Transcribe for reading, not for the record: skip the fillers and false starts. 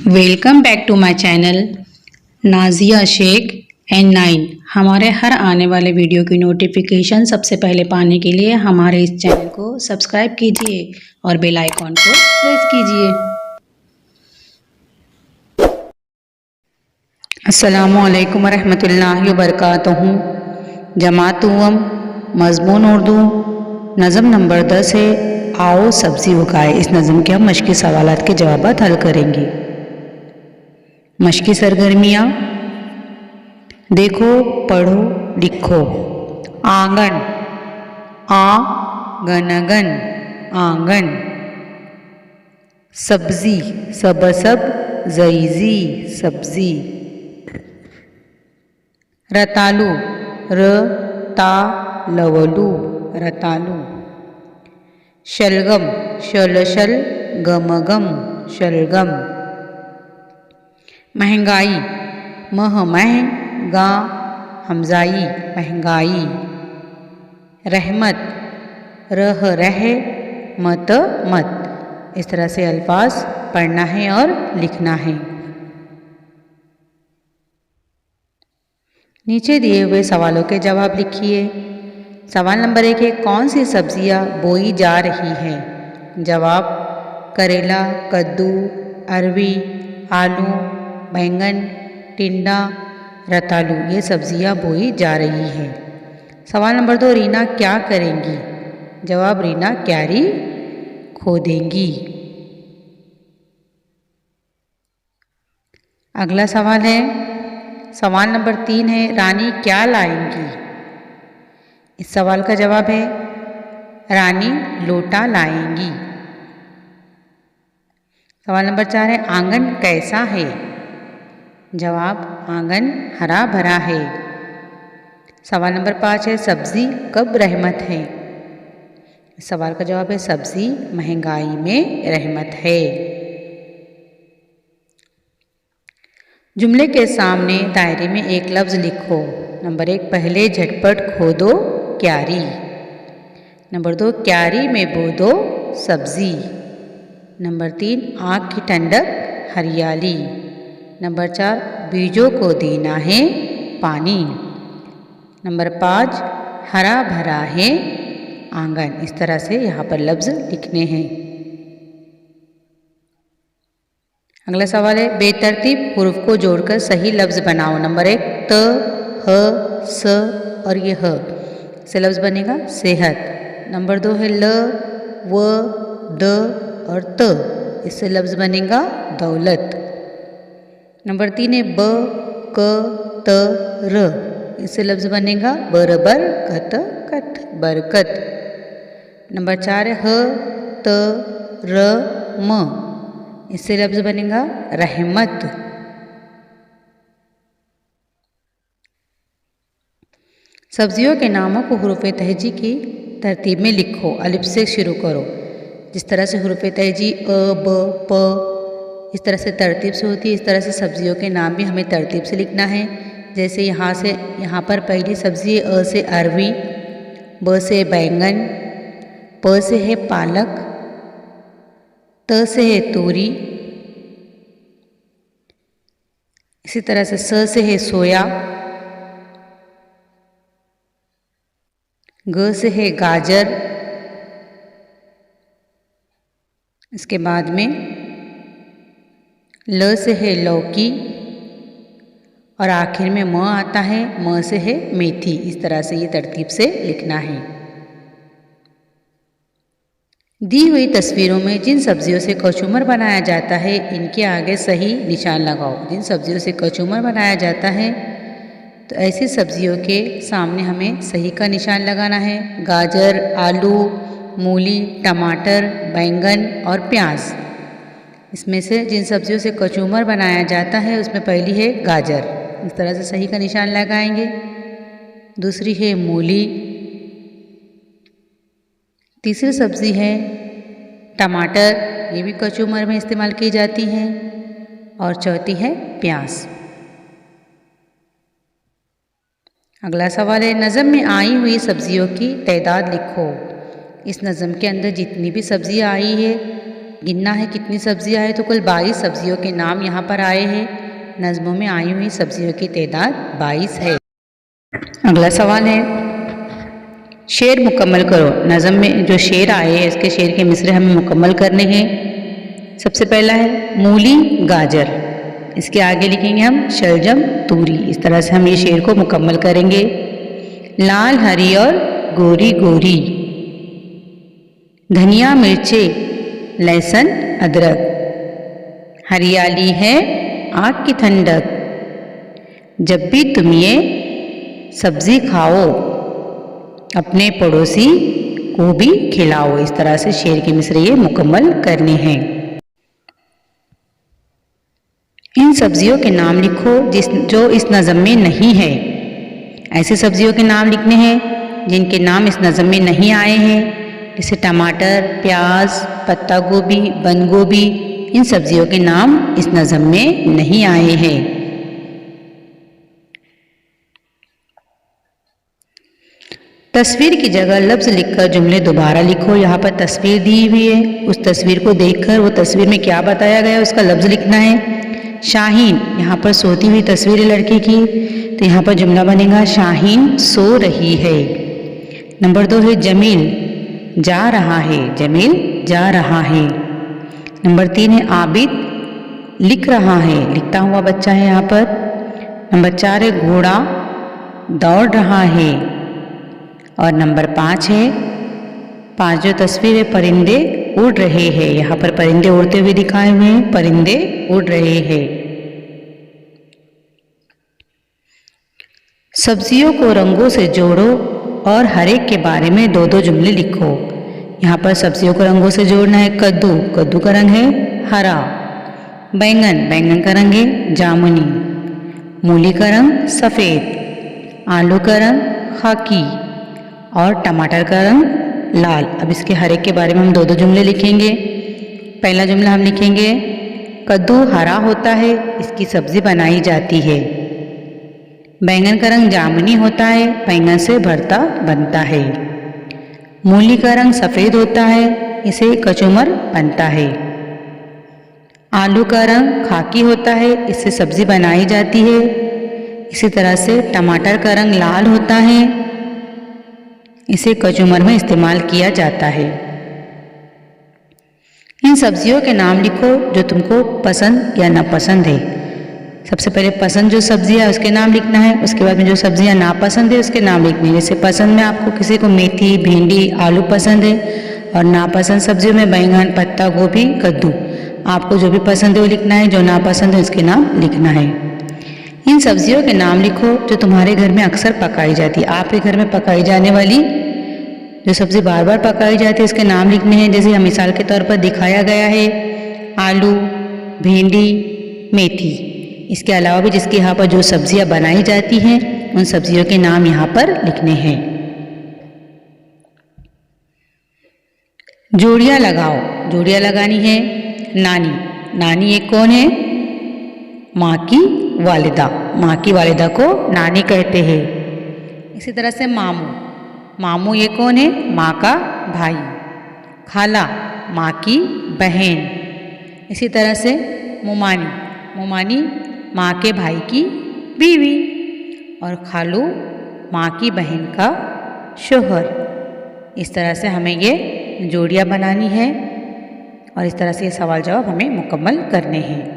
Welcome back to my channel Nazia Shaikh and 9। हमारे हर आने वाले वीडियो की नोटिफिकेशन सबसे पहले पाने के लिए हमारे इस चैनल को सब्सक्राइब कीजिए और बेल आइकॉन को प्रेस कीजिए। अस्सलामु अलैकुम रहमतुल्लाहि व बरकातहू। जमात उम्म मज़मून उर्दू नज़म नंबर 10 है। आओ सब्ज़ी उगाए। इस नज़म के हम मश्की सवालात के जवाबात हल करेंगे। मश्की सरगर्मियाँ देखो, पढ़ो, लिखो। आंगन, आ गनगन आंगन। सब्जी, सबसब ज़ईज़ी सब्जी। रतालू, र ता लवलू रतालू। शलगम, शलशल गमगम शलगम। महंगाई, मह मह गा हमजाई महंगाई। रहमत, रह रह मत मत। इस तरह से अल्फाज पढ़ना है और लिखना है। नीचे दिए हुए सवालों के जवाब लिखिए। सवाल नंबर 1 है, कौन सी सब्जियां बोई जा रही हैं? जवाब, करेला, कद्दू, अरवी, आलू, बैंगन, टिंडा, रतालू ये सब्जियां बोई जा रही हैं। सवाल नंबर 2, रीना क्या करेंगी? जवाब, रीना क्यारी खोदेंगी। अगला सवाल है, सवाल नंबर 3 है, रानी क्या लाएंगी? इस सवाल का जवाब है, रानी लोटा लाएंगी। सवाल नंबर 4 है, आंगन कैसा है? जवाब, आंगन हरा भरा है। सवाल नंबर 5 है, सब्जी कब रहमत है? इस सवाल का जवाब है, सब्जी महंगाई में रहमत है। जुमले के सामने दायरे में एक लफ्ज़ लिखो। नंबर 1, पहले झटपट खोदो क्यारी। नंबर 2, क्यारी में बो दो सब्जी। नंबर 3, आँख की ठंडक हरियाली। नंबर 4, बीजों को देना है पानी। नंबर 5, हरा भरा है आंगन। इस तरह से यहाँ पर लफ्ज़ लिखने हैं। अगला सवाल है, बेतरतीब हुरूफ को जोड़कर सही लफ्ज़ बनाओ। नंबर 1, त, ह, स और ये ह से लफ्ज़ बनेगा सेहत। नंबर 2 है, ल, व, द और त इससे लफ्ज़ बनेगा दौलत। नंबर 3 है, ब, क, त, र इससे लफ्ज़ बनेगा बरबर कत कत बरकत। नंबर 4 है, ह, त, र, म इससे लफ्ज़ बनेगा रहमत। सब्जियों के नामों को हुरूफ़े तहजी की तरतीब में लिखो। अलिफ से शुरू करो। जिस तरह से हुरूफ़े तहजी अ, ब, प इस तरह से तरतीब से होती है, इस तरह से सब्जियों के नाम भी हमें तरतीब से लिखना है। जैसे यहाँ पर पहली सब्ज़ी है, अ से अरवी, ब से बैंगन, प से है पालक, त से है तोरी, इसी तरह से स से है सोया, ग से है गाजर, इसके बाद में ल से है लौकी और आखिर में म आता है, म से है मेथी। इस तरह से ये तरतीब से लिखना है। दी हुई तस्वीरों में जिन सब्जियों से कचूमर बनाया जाता है इनके आगे सही निशान लगाओ। जिन सब्जियों से कचूमर बनाया जाता है तो ऐसी सब्जियों के सामने हमें सही का निशान लगाना है। गाजर, आलू, मूली, टमाटर, बैंगन और प्याज, इसमें से जिन सब्जियों से कचूमर बनाया जाता है उसमें पहली है गाजर, इस तरह से सही का निशान लगाएंगे। दूसरी है मूली, तीसरी सब्ज़ी है टमाटर, ये भी कचूमर में इस्तेमाल की जाती है, और चौथी है प्याज। अगला सवाल है, नज़म में आई हुई सब्जियों की तादाद लिखो। इस नज़म के अंदर जितनी भी सब्जियां आई है गिनना है कितनी सब्जियां हैं, तो कुल 22 सब्जियों के नाम यहाँ पर आए हैं। नज़्मों में आई हुई सब्जियों की तादाद 22 है। अगला सवाल है, शेर मुकम्मल करो। नज़म में जो शेर आए हैं इसके शेर के मिसरे हमें मुकम्मल करने हैं। सबसे पहला है मूली गाजर, इसके आगे लिखेंगे हम शलजम तूरी। इस तरह से हम ये शेर को मुकम्मल करेंगे। लाल हरी और गोरी गोरी, धनिया मिर्चे लहसुन अदरक, हरियाली है आँख की ठंडक, जब भी तुम ये सब्जी खाओ अपने पड़ोसी को भी खिलाओ। इस तरह से शेर के मिसरे ये मुकम्मल करने हैं। इन सब्जियों के नाम लिखो जो इस नज़म में नहीं है। ऐसी सब्जियों के नाम लिखने हैं जिनके नाम इस नज़म में नहीं आए हैं, जैसे टमाटर, प्याज, पत्ता गोभी, बंद गोभी। इन सब्जियों के नाम इस नज़म में नहीं आए हैं। तस्वीर की जगह लफ्ज़ लिखकर जुमले दोबारा लिखो। यहाँ पर तस्वीर दी हुई है, उस तस्वीर को देखकर वो तस्वीर में क्या बताया गया है उसका लफ्ज़ लिखना है। शाहीन, यहाँ पर सोती हुई तस्वीर है लड़की की, तो यहाँ पर जुमला बनेगा शाहीन सो रही है। नंबर 2 है जमील, जा रहा है, जमील जा रहा है। नंबर 3 है आबिद, लिख रहा है, लिखता हुआ बच्चा है यहाँ पर। नंबर 4 है घोड़ा, दौड़ रहा है। और नंबर 5 है, 5 जो तस्वीर है परिंदे उड़ रहे हैं। यहाँ पर परिंदे उड़ते हुए दिखाए हुए हैं, परिंदे उड़ रहे हैं। सब्जियों को रंगों से जोड़ो और हर एक के बारे में 2-2 जुमले लिखो। यहाँ पर सब्जियों को रंगों से जोड़ना है। कद्दू, कद्दू का रंग है हरा। बैंगन, बैंगन का रंग है जामुनी। मूली का रंग सफ़ेद। आलू का रंग खाकी और टमाटर का रंग लाल। अब इसके हर एक के बारे में हम 2-2 जुमले लिखेंगे। पहला जुमला हम लिखेंगे कद्दू हरा होता है, इसकी सब्ज़ी बनाई जाती है। बैंगन का रंग जामुनी होता है, बैंगन से भरता बनता है। मूली का रंग सफ़ेद होता है, इसे कचूमर बनता है। आलू का रंग खाकी होता है, इससे सब्ज़ी बनाई जाती है। इसी तरह से टमाटर का रंग लाल होता है, इसे कचूमर में इस्तेमाल किया जाता है। इन सब्जियों के नाम लिखो जो तुमको पसंद या नापसंद है। सबसे पहले पसंद जो सब्जी है उसके नाम लिखना है, उसके बाद में जो सब्जियां नापसंद है उसके नाम लिखने हैं। जैसे पसंद में आपको किसी को मेथी, भिंडी, आलू पसंद है, और नापसंद सब्जियों में बैंगन, पत्ता गोभी, कद्दू। आपको जो भी पसंद है वो लिखना है, जो नापसंद है उसके नाम लिखना है। इन सब्जियों के नाम लिखो जो तुम्हारे घर में अक्सर पकाई जाती है। आपके घर में पकाई जाने वाली जो सब्ज़ी बार बार पकाई जाती है उसके नाम लिखने हैं। जैसे हम मिसाल के तौर पर दिखाया गया है आलू, भिंडी, मेथी। इसके अलावा भी जिसके यहाँ पर जो सब्जियां बनाई जाती हैं उन सब्जियों के नाम यहाँ पर लिखने हैं। जोड़ियाँ लगाओ, जोड़ियाँ लगानी है। नानी, नानी ये कौन है? माँ की वालिदा, माँ की वालिदा को नानी कहते हैं। इसी तरह से मामू, मामू ये कौन है? माँ का भाई। खाला, माँ की बहन। इसी तरह से मुमानी, मुमानी माँ के भाई की बीवी। और खालू माँ की बहन का शोहर। इस तरह से हमें ये जोड़ियाँ बनानी है और इस तरह से ये सवाल जवाब हमें मुकम्मल करने हैं।